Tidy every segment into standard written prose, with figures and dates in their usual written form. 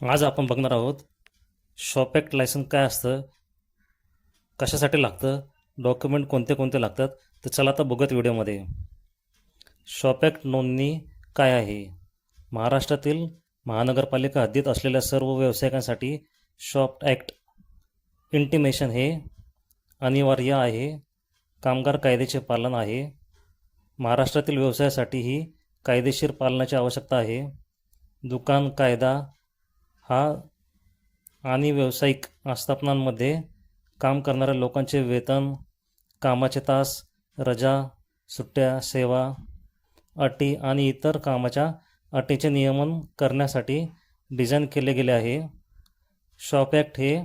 आज आपण बघणार आहोत शॉप ॲक्ट लायसन काय असतं, कशासाठी लागतं, डॉक्युमेंट कोणते कोणते लागतात. तर चला आता बघूयात व्हिडिओमध्ये. शॉप ॲक्ट नोंदणी काय आहे? महाराष्ट्रातील महानगरपालिका हद्दीत असलेल्या सर्व व्यावसायिकांसाठी शॉप ॲक्ट इंटिमेशन हे अनिवार्य आहे. कामगार कायद्याचे पालन आहे. महाराष्ट्रातील व्यवसायासाठी ही कायदेशीर पालनाची आवश्यकता आहे. दुकान कायदा हा आणि व्यावसायिक आस्थापनांमध्ये काम करणाऱ्या लोकांचे वेतन, कामाचे तास, रजा, सुट्ट्या, सेवा, अटी आणि इतर कामाच्या अटींचे नियमन करण्यासाठी डिझाईन केले गेले आहे. शॉप ॲक्ट हे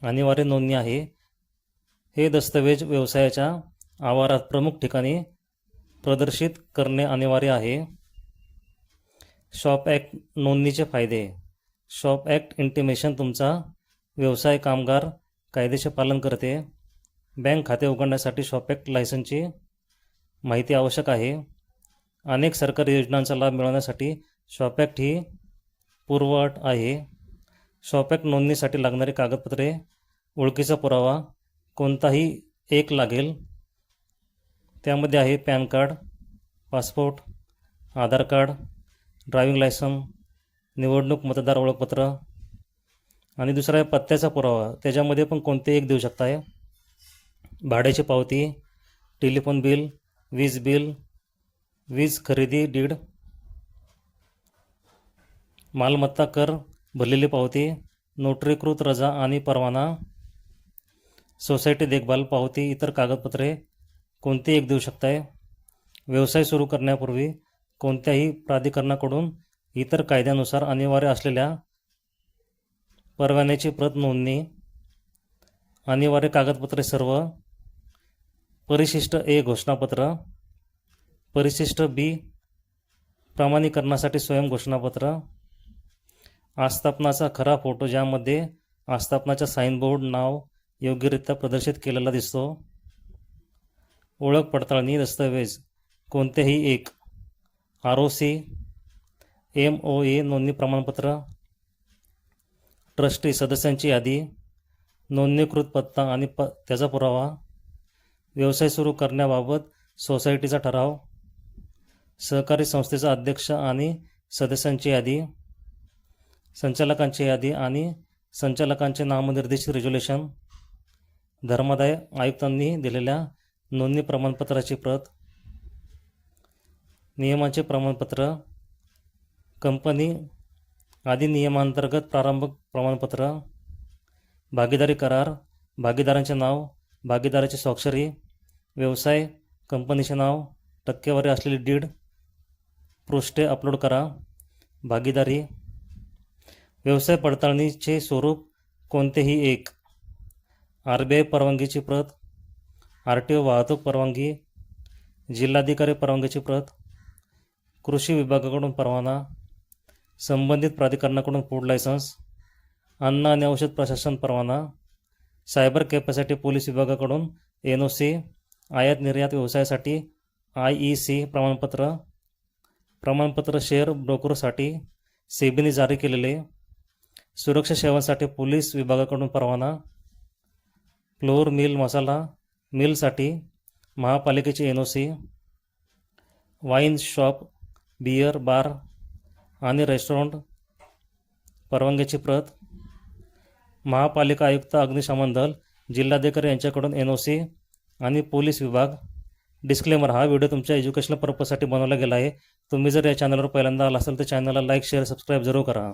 अनिवार्य नोंदणी आहे. हे दस्तऐवज व्यवसायाच्या आवारात प्रमुख ठिकाणी प्रदर्शित करणे अनिवार्य आहे. शॉप ॲक्ट नोंदणीचे फायदे. शॉप ॲक्ट इंटिमेशन तुमचा व्यवसाय कामगार कायदेचे पालन करते. बँक खाते उघडण्यासाठी शॉप ॲक्ट लायसनची माहिती आवश्यक आहे. अनेक सरकारी योजनांचा लाभ मिळवण्यासाठी शॉप ॲक्ट ही पूर्वअट आहे. शॉप ॲक्ट नोंदणीसाठी लागणारी कागदपत्रे. ओळखीचा पुरावा कोणताही एक लागेल. त्यामध्ये आहे पॅन कार्ड, पासपोर्ट, आधार कार्ड, ड्रायव्हिंग लायसन, निवडणूक मतदार ओळखपत्र आणि दुसरा आहे पत्त्याचा पुरावा. त्याच्यामध्ये पण कोणते एक देऊ शकता आहे. भाड्याची पावती, टेलिफोन बिल, वीज बिल, वीज खरेदी डीड, मालमत्ता कर भरलेली पावती, नोटरीकृत रजा आणि परवाना, सोसायटी देखभाल पावती, इतर कागदपत्रे कोणते एक देऊ शकताय. व्यवसाय सुरू करण्यापूर्वी कोणत्याही प्राधिकरणाकडून इतर कायद्यानुसार अनिवार्य असलेल्या परवान्याची प्रत नोंदणी. अनिवार्य कागदपत्रे सर्व. परिशिष्ट ए घोषणापत्र, परिशिष्ट बी प्रमाणीकरणासाठी स्वयं घोषणापत्र, आस्थापनाचा खरा फोटो ज्यामध्ये आस्थापनाचा साईनबोर्ड नाव योग्यरित्या प्रदर्शित केलेला दिसतो. ओळख पडताळणी दस्तऐवज कोणतेही एक. ROC, MOA नोंदणी प्रमाणपत्र, ट्रस्टी सदस्यांची यादी, नोंदणीकृत पत्ता आणि त्याचा पुरावा, व्यवसाय सुरू करण्याबाबत सोसायटीचा ठराव, सहकारी संस्थेचा अध्यक्ष आणि सदस्यांची यादी, संचालकांची यादी आणि संचालकांचे नामनिर्देशित रेझोल्युशन, धर्मादाय आयुक्तांनी दिलेल्या नोंदणी प्रमाणपत्राची प्रत, नियमांचे प्रमाणपत्र, कंपनी अधिनियमांतर्गत प्रारंभ प्रमाणपत्र, भागीदारी करार, भागीदारांचे नाव, भागीदाराची स्वाक्षरी, व्यवसाय, कंपनीचे नाव, टक्केवारी असलेली डीड, पृष्ठे अपलोड करा, भागीदारी. व्यवसाय पडताळणीचे स्वरूप कोणतेही एक. RBI परवानगीची प्रत, RTO वाहतूक परवानगी, जिल्हाधिकारी परवानगीची प्रत, कृषी विभागाकडून परवाना, संबंधित प्राधिकरणाकडून फूड लायसन्स, अन्न आणि औषध प्रशासन परवाना, सायबर कॅपॅसिटी पोलीस विभागाकडून NOC, आयात निर्यात व्यवसायासाठी IEC प्रमाणपत्र, प्रमाणपत्र शेअर ब्रोकरसाठी सेबीने जारी केलेले, सुरक्षा सेवांसाठी पोलीस विभागाकडून परवाना, फ्लोअर मिल मसाला मिलसाठी महापालिकेची NOC, wine shop, beer bar आणि रेस्टॉरंट परवानगीची प्रत, महापालिका आयुक्त, अग्निशमन दल, जिल्हाधिकारी यांच्याकडून NOC आणि पोलीस विभाग. डिस्क्लेमर: हा व्हिडिओ तुमच्या एज्युकेशनल पर्पजसाठी बनवला गेला आहे. तुम्ही जर या चॅनलवर पहिल्यांदा आला असाल तर चॅनलला लाईक, शेअर, सबस्क्राईब जरूर करा.